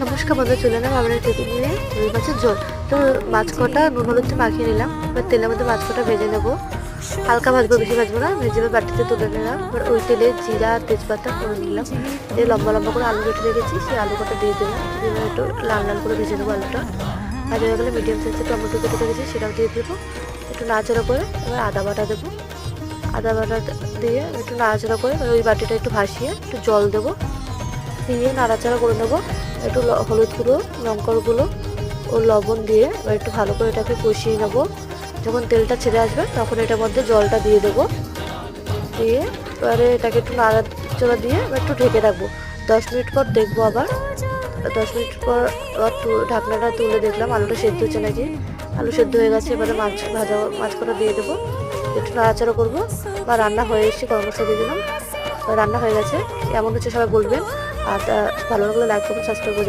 নমস্কার বন্ধু, চলে এলাম আমরা টিফিন নিয়ে রুই মাছের ঝোল। তো মাছ কটা নুন হলুদ মাখিয়ে নিলাম। এবার তেলের মধ্যে মাছ কটা ভেজে নেবো, হালকা ভাজবো, বেশি ভাজবো না। ভেজে বাটিতে তুলে নিলাম। এবার ওই তেলে জিরা তেজপাতা করে নিলাম। দিয়ে লম্বা লম্বা করে আলু কেটে রেখেছি, সেই আলু কটা দিয়ে দিলাম। দিয়ে একটু লাল লাল করে ভেজে নেবো আলুটা। ভাজা হয়ে গেলে মিডিয়াম সাইজের টমেটো কেটে রেখেছি, সেটাও দিয়ে দেবো। একটু নাড়াচাড়া করে এবার আদা বাটা দেবো। আদা বাটা দিয়ে একটু নাড়াচাড়া করে ওই বাটিটা একটু ভাসিয়ে একটু জল দেবো, দিয়ে নাড়াচাড়া করে নেবো। একটু হলুদ গুঁড়ো, লঙ্কার গুঁড়ো ও লবণ দিয়ে এবার একটু ভালো করে এটাকে কষিয়ে নেবো। যখন তেলটা ছেড়ে আসবে তখন এটার মধ্যে জলটা দিয়ে দেবো। দিয়ে এবারে এটাকে একটু নাড়াচাড়া দিয়ে একটু ঢেকে রাখবো। 10 মিনিট পর দেখবো আবার। 10 মিনিট পর আবার ঢাকনাটা তুলে দেখলাম আলুটা সেদ্ধ হচ্ছে নাকি। আলু সেদ্ধ হয়ে গেছে। এবারে মাছ কটা দিয়ে দেবো, একটু নাড়াচাড়া করবো। বা রান্না হয়ে এসেছে, গরম মশলা দিয়ে দিলাম। রান্না হয়ে গেছে। এমন হচ্ছে সবাই বলবেন। আর ভালো লাগলে লাইক করবেন, সাবস্ক্রাইব করে